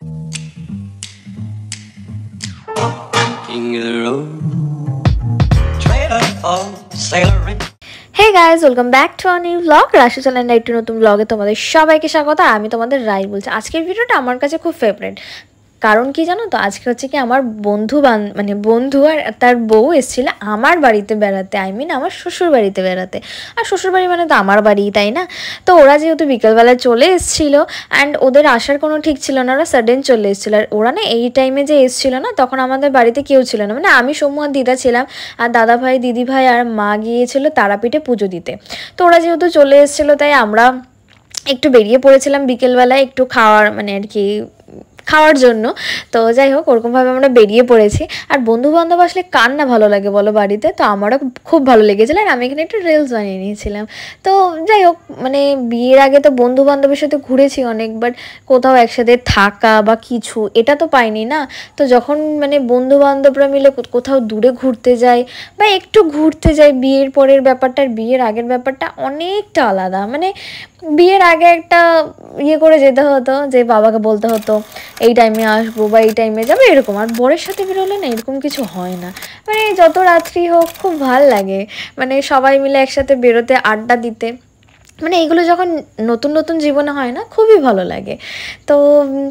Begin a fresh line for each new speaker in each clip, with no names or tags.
Hey guys, welcome back to our new blog. Rashi চ্যানেলের একটি নতুন ব্লগে তোমাদের সবাইকে স্বাগত। আর আমি তোমাদের রাই বলছি। আজকের ভিডিওটা আমার কাছে খুব ফেভারিট, কারণ কি জানো তো, আজকে হচ্ছে কি আমার বন্ধু আর তার বউ এসেছিল আমার বাড়িতে বেড়াতে, আমার শ্বশুর বাড়িতে বেড়াতে। আর শ্বশুর বাড়ি মানে তো আমার বাড়ি, তাই না? তো ওরা যেহেতু বিকেলবেলায় চলে এসেছিলো, অ্যান্ড ওদের আসার কোনো ঠিক ছিল না, ওরা সাডেন চলে এসেছিলো। আর ওরা না এই টাইমে যে এসেছিলো না, তখন আমাদের বাড়িতে কেউ ছিল না, মানে আমি, সমু আর দিদা ছিলাম, আর দাদা ভাই, দিদি ভাই আর মা গিয়েছিলো তারাপীঠে পুজো দিতে। তো ওরা যেহেতু চলে এসেছিলো, তাই আমরা একটু বেরিয়ে পড়েছিলাম বিকেলবেলায় একটু খাওয়ার, মানে আর কি খাওয়ার জন্য। তো যাই হোক, ওরকমভাবে আমরা বেরিয়ে পড়েছি। আর বন্ধু বান্ধব আসলে কার না ভালো লাগে বলো বাড়িতে? তো আমারও খুব ভালো লেগেছিলো। আর আমি এখানে একটু রিলস বানিয়ে নিয়েছিলাম। তো যাই হোক, মানে বিয়ের আগে তো বন্ধু বান্ধবের সাথে ঘুরেছি অনেক, বাট কোথাও একসাথে থাকা বা কিছু এটা তো পাইনি না। তো যখন মানে বন্ধু বান্ধবরা মিলে কোথাও দূরে ঘুরতে যাই বা একটু ঘুরতে যাই, বিয়ের পরের ব্যাপারটা আর বিয়ের আগের ব্যাপারটা অনেকটা আলাদা। মানে বিয়ের আগে একটা ইয়ে করে যেতে হতো, যে বাবাকে বলতে হতো এই টাইমে আসবো বা এই টাইমে যাবে, এরকম। আর বরের সাথে বেরোলে না এরকম কিছু হয় না, মানে যত রাত্রি হোক খুব ভাল লাগে, মানে সবাই মিলে একসাথে বেরোতে, আড্ডা দিতে। মানে এগুলো যখন নতুন নতুন জীবনে হয় না, খুবই ভালো লাগে। তো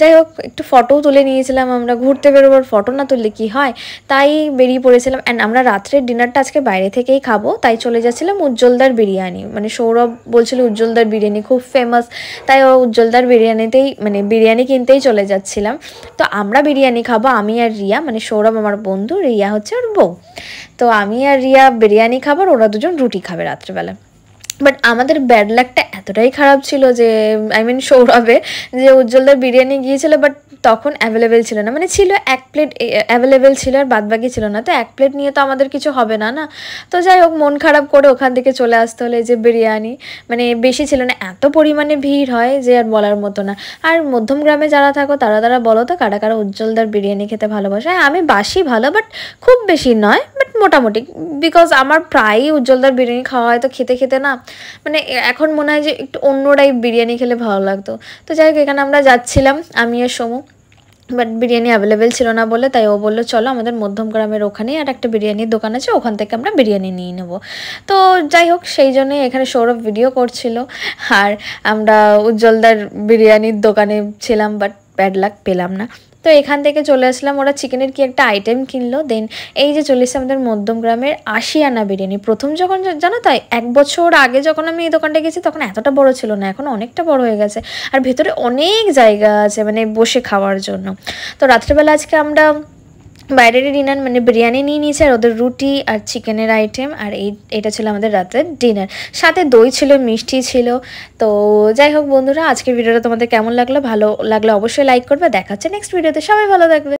যাই হোক, একটু ফটোও তুলে নিয়েছিলাম। আমরা ঘুরতে বেরোবার ফটো না তুললে কি হয়, তাই বেরিয়ে পড়েছিলাম। অ্যান্ড আমরা রাত্রের ডিনারটা আজকে বাইরে থেকেই খাবো, তাই চলে যাচ্ছিলাম উজ্জ্বলদার বিরিয়ানি। মানে সৌরভ বলছিল উজ্জ্বলদার বিরিয়ানি খুব ফেমাস, তাই ও উজ্জ্বলদার বিরিয়ানিতেই, মানে বিরিয়ানি কিনতেই চলে যাচ্ছিলাম। তো আমরা বিরিয়ানি খাবো, আমি আর রিয়া, মানে সৌরভ আমার বন্ধু, রিয়া হচ্ছে ওর বউ। তো আমি আর রিয়া বিরিয়ানি খাবার, ওরা দুজন রুটি খাবে রাত্রেবেলা। বাট আমাদের ব্যাড লাকটা এতটাই খারাপ ছিল যে, সৌরভে, যে উজ্জ্বলদার বিরিয়ানি গিয়েছিল, বাট তখন অ্যাভেলেবেল ছিল না। মানে ছিল এক প্লেট অ্যাভেলেবেল ছিল, আর বাদবাকি ছিল না। তো এক প্লেট নিয়ে তো আমাদের কিছু হবে না না। তো যাই হোক, মন খারাপ করে ওখান থেকে চলে আসতে হলে, যে বিরিয়ানি মানে বেশি ছিল না, এত পরিমাণে ভিড় হয় যে আর বলার মতো না। আর মধ্যম গ্রামে যারা থাকো তারা বলো তো কারা কারা উজ্জ্বলদার বিরিয়ানি খেতে ভালোবাসে? আমি বাসি ভালো, বাট খুব বেশি নয়, বাট মোটামুটি। বিকজ আমার প্রায়ই উজ্জ্বলদার বিরিয়ানি খাওয়া হয়, তো খেতে খেতে না মানে এখন মনে হয় যে একটু অন্য টাইপ বিরিয়ানি খেলে ভালো লাগতো। তো যাই হোক, এখানে আমরা যাচ্ছিলাম আমি আর সমু, বাট বিরিয়ানি অ্যাভেলেবেল ছিল না বলে, তাই ও বললো চলো আমাদের মধ্যম গ্রামের ওখানেই আর একটা বিরিয়ানির দোকান আছে, ওখান থেকে আমরা বিরিয়ানি নিয়ে নেবো। তো যাই হোক, সেই জন্যই এখানে সৌরভ ভিডিও করছিল, আর আমরা উজ্জ্বলদার বিরিয়ানির দোকানে ছিলাম, বাট ব্যাড লাক পেলাম না। তো এখান থেকে চলে আসলাম, ওরা চিকেনের কি একটা আইটেম কিনলো, দেন এই যে চলে এসছে আমাদের মধ্যম গ্রামের 80 আনা বিরিয়ানি। প্রথম যখন জানো তো, 1 বছর আগে যখন আমি এই দোকানটা গেছি, তখন এতটা বড় ছিল না, এখন অনেকটা বড় হয়ে গেছে। আর ভেতরে অনেক জায়গা আছে মানে বসে খাওয়ার জন্য। তো রাত্রেবেলা আজকে আমরা বাইরেরই ডিনার, মানে বিরিয়ানি নিয়ে নিয়েছি, আর ওদের রুটি আর চিকেনের আইটেম, আর এটা ছিল আমাদের রাতের ডিনার। সাথে দই ছিল, মিষ্টি ছিল। তো যাই হোক বন্ধুরা, আজকের ভিডিওটা তোমাদের কেমন লাগলো? ভালো লাগলে অবশ্যই লাইক করবে। দেখা হচ্ছে নেক্সট ভিডিওতে, সবাই ভালো থাকবে।